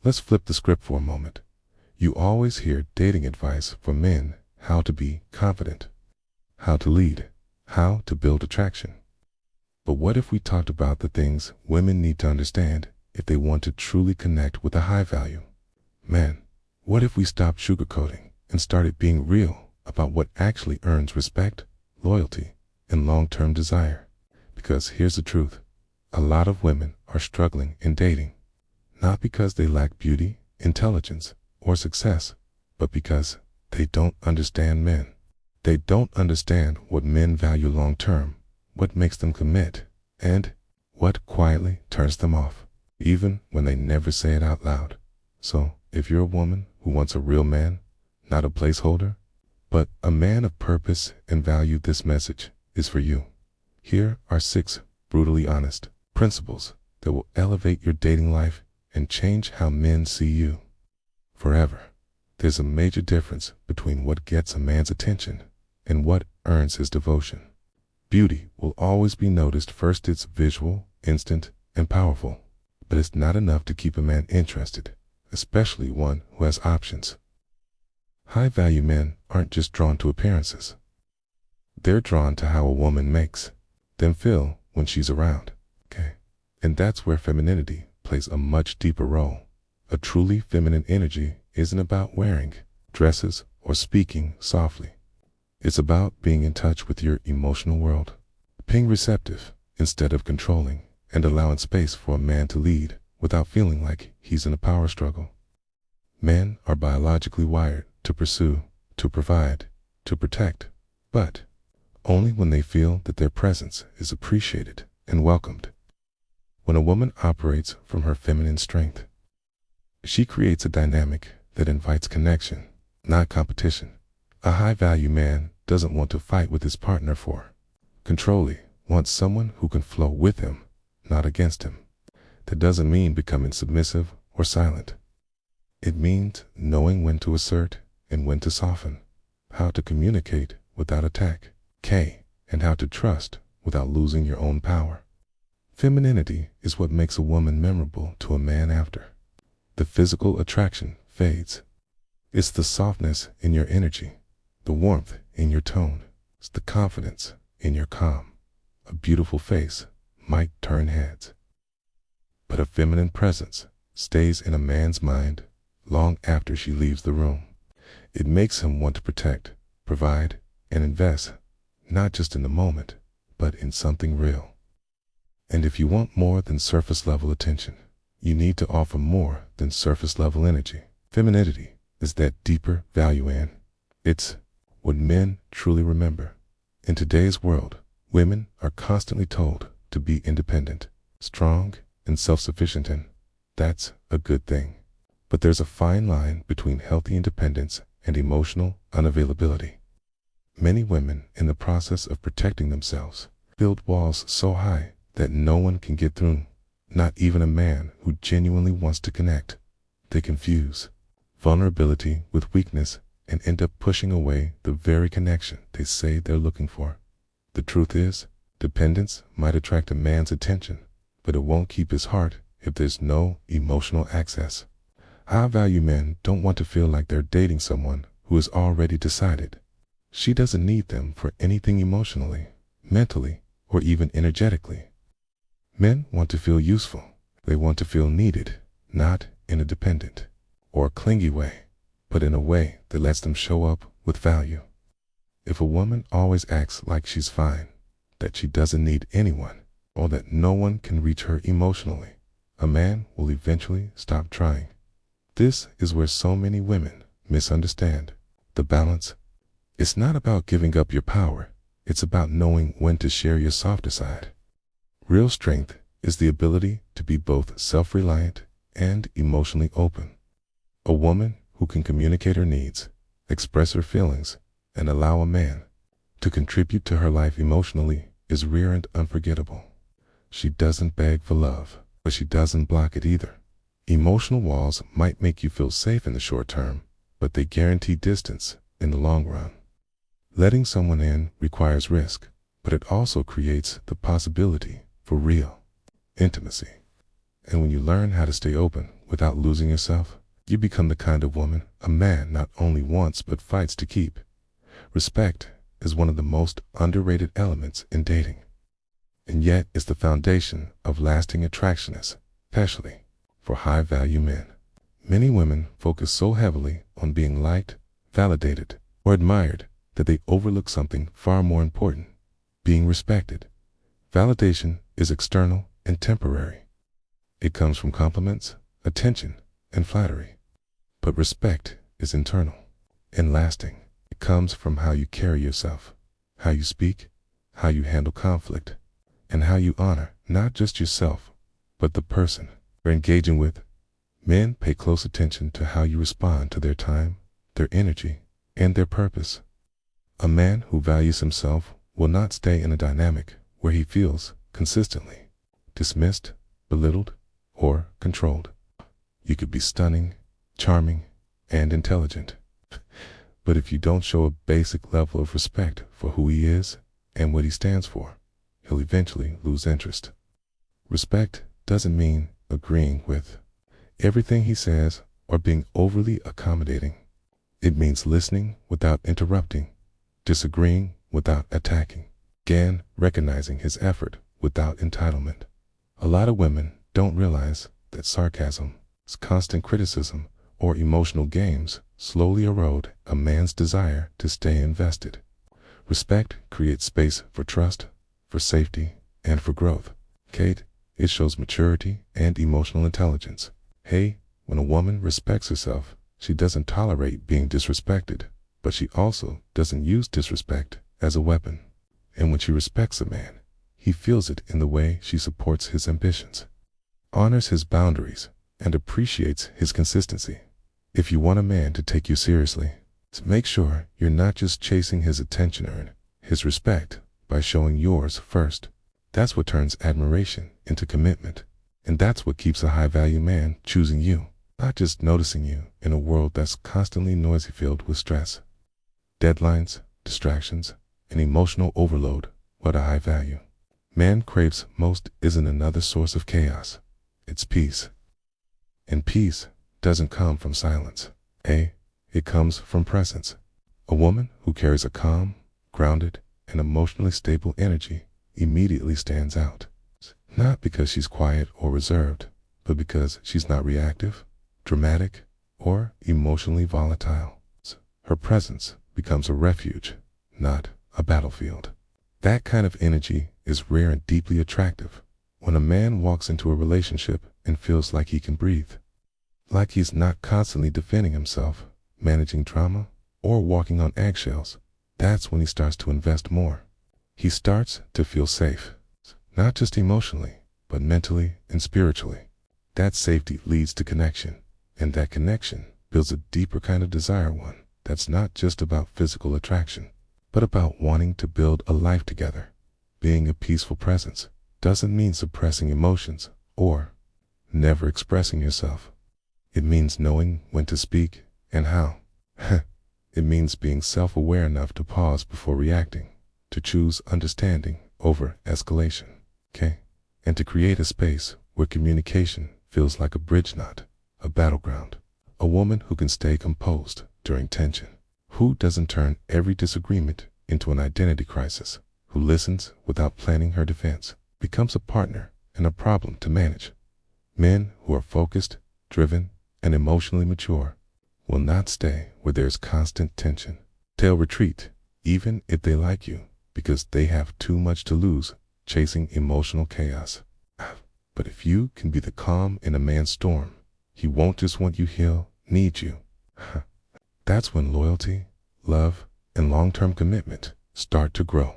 Let's flip the script for a moment. You always hear dating advice for men: how to be confident, how to lead, how to build attraction. But what if we talked about the things women need to understand if they want to truly connect with a high value man? What if we stopped sugarcoating and started being real about what actually earns respect, loyalty, and long-term desire? Because here's the truth. A lot of women are struggling in dating, not because they lack beauty, intelligence, or success, but because they don't understand men. They don't understand what men value long-term, what makes them commit, and what quietly turns them off, even when they never say it out loud. So, if you're a woman who wants a real man, not a placeholder, but a man of purpose and value, this message is for you. Here are 6 brutally honest principles that will elevate your dating life and change how men see you forever. There's a major difference between what gets a man's attention and what earns his devotion. Beauty will always be noticed first. It's visual, instant, and powerful. But it's not enough to keep a man interested, especially one who has options. High-value men aren't just drawn to appearances. They're drawn to how a woman makes them feel when she's around. And that's where femininity plays a much deeper role. A truly feminine energy isn't about wearing dresses or speaking softly. It's about being in touch with your emotional world, being receptive instead of controlling, and allowing space for a man to lead without feeling like he's in a power struggle. Men are biologically wired to pursue, to provide, to protect, but only when they feel that their presence is appreciated and welcomed. When a woman operates from her feminine strength, she creates a dynamic that invites connection, not competition. A high-value man doesn't want to fight with his partner for control. He wants someone who can flow with him, not against him. That doesn't mean becoming submissive or silent. It means knowing when to assert and when to soften, how to communicate without attack, and how to trust without losing your own power. Femininity is what makes a woman memorable to a man after the physical attraction fades. It's the softness in your energy, the warmth in your tone, it's the confidence in your calm. A beautiful face might turn heads, but a feminine presence stays in a man's mind long after she leaves the room. It makes him want to protect, provide, and invest, not just in the moment, but in something real. And if you want more than surface-level attention, you need to offer more than surface-level energy. Femininity is that deeper value, and it's what men truly remember. In today's world, women are constantly told to be independent, strong, and self-sufficient, and that's a good thing. But there's a fine line between healthy independence and emotional unavailability. Many women, in the process of protecting themselves, build walls so high that no one can get through, not even a man who genuinely wants to connect. They confuse vulnerability with weakness and end up pushing away the very connection they say they're looking for. The truth is, dependence might attract a man's attention, but it won't keep his heart if there's no emotional access. High-value men don't want to feel like they're dating someone who has already decided. She doesn't need them for anything emotionally, mentally, or even energetically. Men want to feel useful. They want to feel needed, not in a dependent or clingy way, but in a way that lets them show up with value. If a woman always acts like she's fine, that she doesn't need anyone, or that no one can reach her emotionally, a man will eventually stop trying. This is where so many women misunderstand the balance. It's not about giving up your power. It's about knowing when to share your softer side. Real strength is the ability to be both self-reliant and emotionally open. A woman who can communicate her needs, express her feelings, and allow a man to contribute to her life emotionally is rare and unforgettable. She doesn't beg for love, but she doesn't block it either. Emotional walls might make you feel safe in the short term, but they guarantee distance in the long run. Letting someone in requires risk, but it also creates the possibility for real intimacy. And when you learn how to stay open without losing yourself, you become the kind of woman a man not only wants but fights to keep. Respect is one of the most underrated elements in dating, and yet it's the foundation of lasting attraction, especially for high-value men. Many women focus so heavily on being liked, validated, or admired that they overlook something far more important: being respected. Validation is external and temporary. It comes from compliments, attention, and flattery. But respect is internal and lasting. It comes from how you carry yourself, how you speak, how you handle conflict, and how you honor not just yourself, but the person you're engaging with. Men pay close attention to how you respond to their time, their energy, and their purpose. A man who values himself will not stay in a dynamic where he feels consistently dismissed, belittled, or controlled. You could be stunning, charming, and intelligent, but if you don't show a basic level of respect for who he is and what he stands for, he'll eventually lose interest. Respect doesn't mean agreeing with everything he says or being overly accommodating. It means listening without interrupting, disagreeing without attacking, and recognizing his effort without entitlement. A lot of women don't realize that sarcasm, constant criticism, or emotional games slowly erode a man's desire to stay invested. Respect creates space for trust, for safety, and for growth. Kate, it shows maturity and emotional intelligence. Hey, when a woman respects herself, she doesn't tolerate being disrespected, but she also doesn't use disrespect as a weapon. And when she respects a man, he feels it in the way she supports his ambitions, honors his boundaries, and appreciates his consistency. If you want a man to take you seriously, make sure you're not just chasing his attention. Earn his respect by showing yours first. That's what turns admiration into commitment. And that's what keeps a high-value man choosing you, not just noticing you in a world that's constantly noisy, filled with stress, deadlines, distractions, and emotional overload. What a high value man craves most isn't another source of chaos. It's peace. And peace doesn't come from silence. It comes from presence. A woman who carries a calm, grounded, and emotionally stable energy immediately stands out. Not because she's quiet or reserved, but because she's not reactive, dramatic, or emotionally volatile. Her presence becomes a refuge, not a battlefield. That kind of energy is rare and deeply attractive. When a man walks into a relationship and feels like he can breathe, like he's not constantly defending himself, managing drama, or walking on eggshells, that's when he starts to invest more. He starts to feel safe, not just emotionally, but mentally and spiritually. That safety leads to connection, and that connection builds a deeper kind of desire, one that's not just about physical attraction, but about wanting to build a life together. Being a peaceful presence doesn't mean suppressing emotions or never expressing yourself. It means knowing when to speak and how. It means being self-aware enough to pause before reacting, to choose understanding over escalation, and to create a space where communication feels like a bridge, not a battleground. A woman who can stay composed during tension, who doesn't turn every disagreement into an identity crisis, who listens without planning her defense, becomes a partner and a problem to manage. Men who are focused, driven, and emotionally mature will not stay where there's constant tension. They'll retreat, even if they like you, because they have too much to lose chasing emotional chaos. But if you can be the calm in a man's storm, he won't just want you, he'll need you. That's when loyalty, love, and long-term commitment start to grow.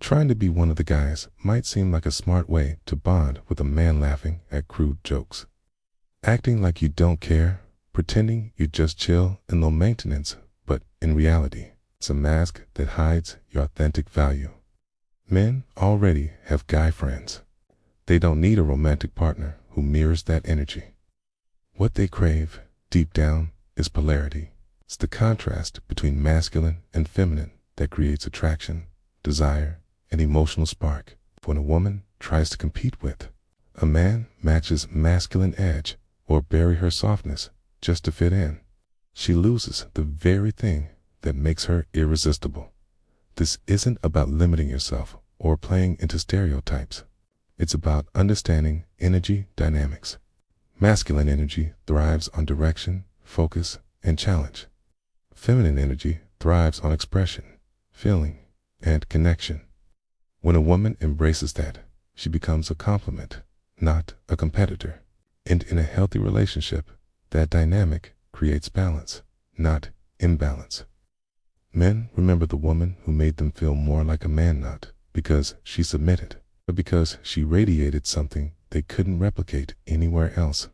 Trying to be one of the guys might seem like a smart way to bond with a man, laughing at crude jokes, acting like you don't care, pretending you just chill and low maintenance, but in reality, it's a mask that hides your authentic value. Men already have guy friends. They don't need a romantic partner who mirrors that energy. What they crave, deep down, is polarity. It's the contrast between masculine and feminine that creates attraction, desire, and emotional spark. When a woman tries to compete with A man matches masculine edge or bury her softness just to fit in. She loses the very thing that makes her irresistible. This isn't about limiting yourself or playing into stereotypes. It's about understanding energy dynamics. Masculine energy thrives on direction, focus, and challenge. Feminine energy thrives on expression, feeling, and connection. When a woman embraces that, she becomes a complement, not a competitor. And in a healthy relationship, that dynamic creates balance, not imbalance. Men remember the woman who made them feel more like a man, not because she submitted, but because she radiated something they couldn't replicate anywhere else.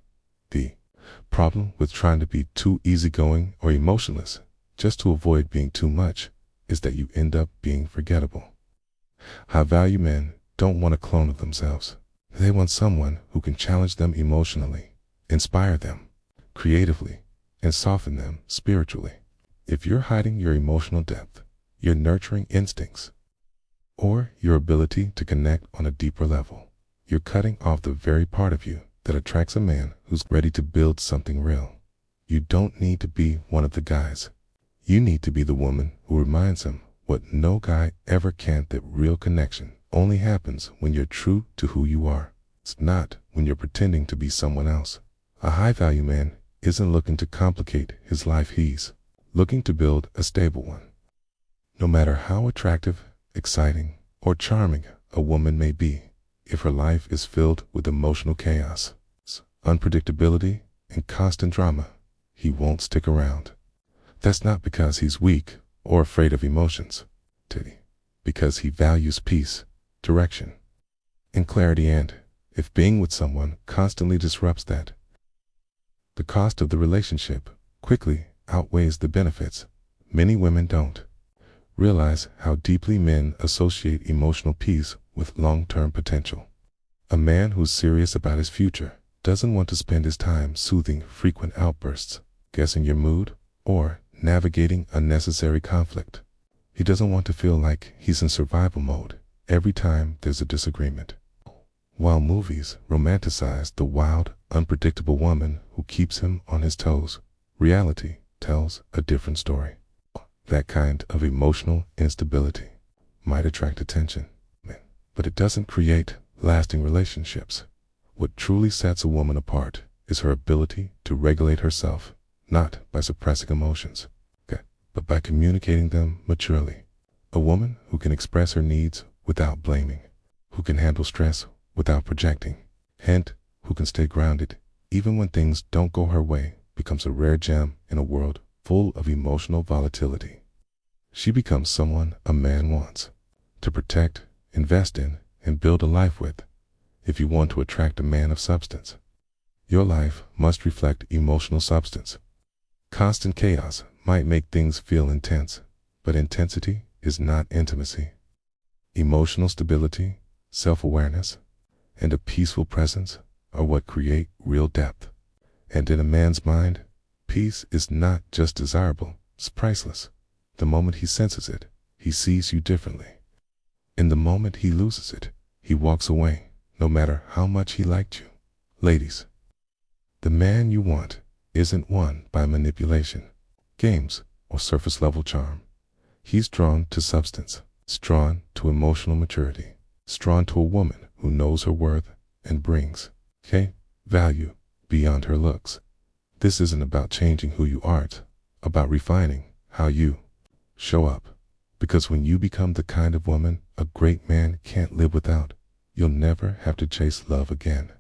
The problem with trying to be too easygoing or emotionless just to avoid being too much is that you end up being forgettable. High-value men don't want a clone of themselves. They want someone who can challenge them emotionally, inspire them creatively, and soften them spiritually. If you're hiding your emotional depth, your nurturing instincts, or your ability to connect on a deeper level, you're cutting off the very part of you that attracts a man who's ready to build something real. You don't need to be one of the guys. You need to be the woman who reminds him what no guy ever can, that real connection only happens when you're true to who you are. It's not when you're pretending to be someone else. A high-value man isn't looking to complicate his life. He's looking to build a stable one. No matter how attractive, exciting, or charming a woman may be, if her life is filled with emotional chaos, unpredictability, and constant drama, he won't stick around. That's not because he's weak or afraid of emotions, because he values peace, direction, and clarity. And if being with someone constantly disrupts that, the cost of the relationship quickly outweighs the benefits. Many women don't realize how deeply men associate emotional peace with long-term potential. A man who's serious about his future doesn't want to spend his time soothing frequent outbursts, guessing your mood, or navigating unnecessary conflict. He doesn't want to feel like he's in survival mode every time there's a disagreement. While movies romanticize the wild, unpredictable woman who keeps him on his toes, reality tells a different story. That kind of emotional instability might attract attention, but it doesn't create lasting relationships. What truly sets a woman apart is her ability to regulate herself, not by suppressing emotions, but by communicating them maturely. A woman who can express her needs without blaming, who can handle stress without projecting, and who can stay grounded even when things don't go her way, becomes a rare gem in a world full of emotional volatility. She becomes someone a man wants to protect, invest in, and build a life with. If you want to attract a man of substance, your life must reflect emotional substance. Constant chaos might make things feel intense, but intensity is not intimacy. Emotional stability, self-awareness, and a peaceful presence are what create real depth. And in a man's mind, peace is not just desirable, it's priceless. The moment he senses it, he sees you differently. In the moment he loses it, he walks away, no matter how much he liked you. Ladies, the man you want isn't won by manipulation, games, or surface-level charm. He's drawn to substance. He's drawn to emotional maturity. He's drawn to a woman who knows her worth and brings value beyond her looks. This isn't about changing who you are, it's about refining how you show up. Because when you become the kind of woman a great man can't live without, you'll never have to chase love again.